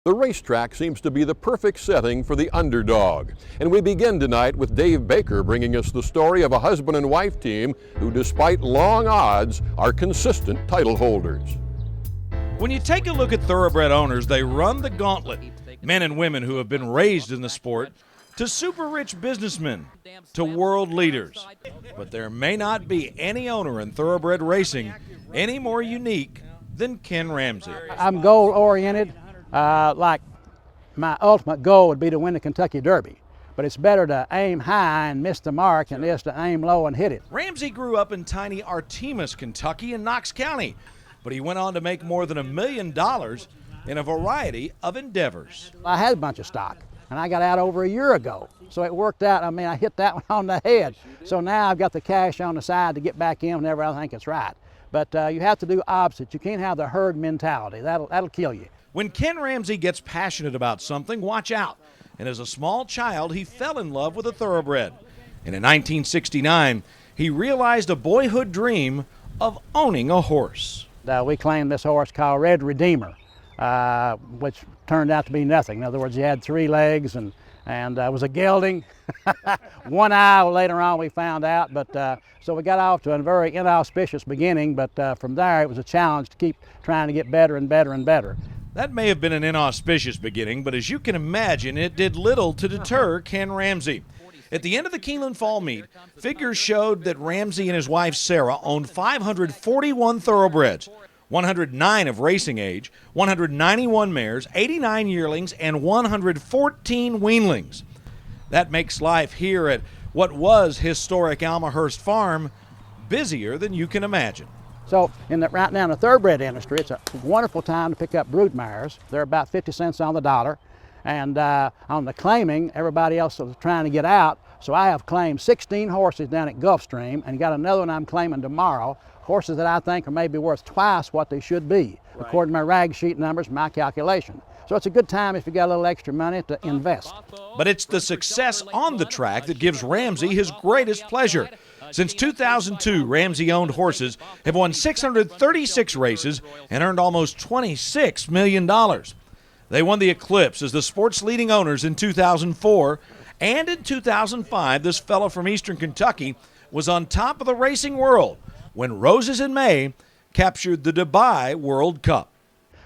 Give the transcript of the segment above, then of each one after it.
The racetrack seems to be the perfect setting for the underdog. And we begin tonight with Dave Baker bringing us the story of a husband and wife team who, despite long odds, are consistent title holders. When you take a look at thoroughbred owners, they run the gauntlet. Men and women who have been raised in the sport, to super rich businessmen, to world leaders. But there may not be any owner in thoroughbred racing any more unique than Ken Ramsey. I'm goal-oriented. Like my ultimate goal would be to win the Kentucky Derby. But it's better to aim high and miss the mark than it is to aim low and hit it. Ramsey grew up in tiny Artemis, Kentucky in Knox County, but he went on to make more than $1 million in a variety of endeavors. I had a bunch of stock, and I got out over a year ago. So it worked out. I mean, I hit that one on the head. So now I've got the cash on the side to get back in whenever I think it's right. But you have to do opposite. You can't have the herd mentality. That'll kill you. When Ken Ramsey gets passionate about something, watch out. And as a small child, he fell in love with a thoroughbred. And in 1969, he realized a boyhood dream of owning a horse. We claimed this horse called Red Redeemer, which turned out to be nothing. In other words, he had 3 legs and was a gelding. One eye later on we found out, but so we got off to a very inauspicious beginning, but from there it was a challenge to keep trying to get better and better and better. That may have been an inauspicious beginning, but as you can imagine, it did little to deter Ken Ramsey. At the end of the Keeneland Fall Meet, figures showed that Ramsey and his wife Sarah owned 541 thoroughbreds, 109 of racing age, 191 mares, 89 yearlings, and 114 weanlings. That makes life here at what was historic Almahurst Farm busier than you can imagine. So right now in the thoroughbred industry, it's a wonderful time to pick up brood mares. They're about 50 cents on the dollar. And on the claiming, everybody else was trying to get out. So I have claimed 16 horses down at Gulfstream and got another one I'm claiming tomorrow. Horses that I think are maybe worth twice what they should be, according to my rag sheet numbers, my calculation. So it's a good time if you got a little extra money to invest. But it's the success on the track that gives Ramsey his greatest pleasure. Since 2002, Ramsey-owned horses have won 636 races and earned almost $26 million. They won the Eclipse as the sport's leading owners in 2004, and in 2005, this fellow from Eastern Kentucky was on top of the racing world when Roses in May captured the Dubai World Cup.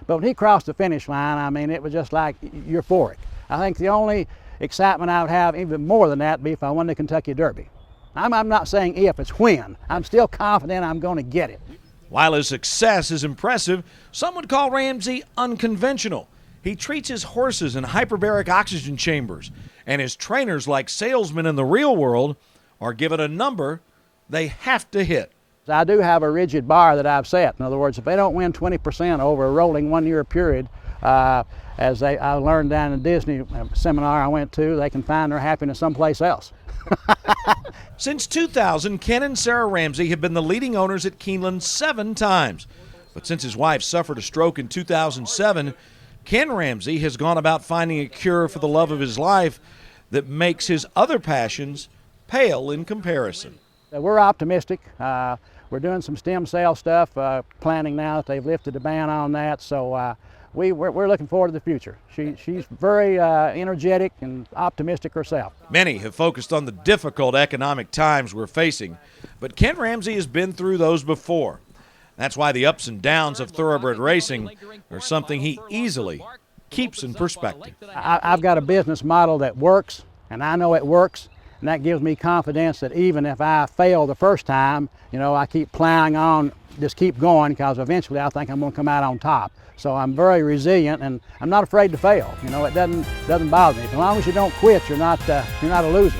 But when he crossed the finish line, I mean, it was just like euphoric. I think the only excitement I would have, even more than that, would be if I won the Kentucky Derby. I'm not saying if, it's when. I'm still confident I'm going to get it. While his success is impressive, some would call Ramsey unconventional. He treats his horses in hyperbaric oxygen chambers, and his trainers, like salesmen in the real world, are given a number they have to hit. I do have a rigid bar that I've set. In other words, if they don't win 20% over a rolling 1-year period, I learned down in the Disney seminar I went to, they can find their happiness someplace else. Since 2000, Ken and Sarah Ramsey have been the leading owners at Keeneland 7 times. But since his wife suffered a stroke in 2007, Ken Ramsey has gone about finding a cure for the love of his life that makes his other passions pale in comparison. We're optimistic. We're doing some stem cell stuff, planning now that they've lifted the ban on that. So we're looking forward to the future. She's very energetic and optimistic herself. Many have focused on the difficult economic times we're facing, but Ken Ramsey has been through those before. That's why the ups and downs of thoroughbred racing are something he easily keeps in perspective. I've got a business model that works, and I know it works, and that gives me confidence that even if I fail the first time, I keep plowing on, just keep going, because eventually I think I'm going to come out on top. So I'm very resilient, and I'm not afraid to fail. It doesn't bother me. As long as you don't quit, you're not a loser.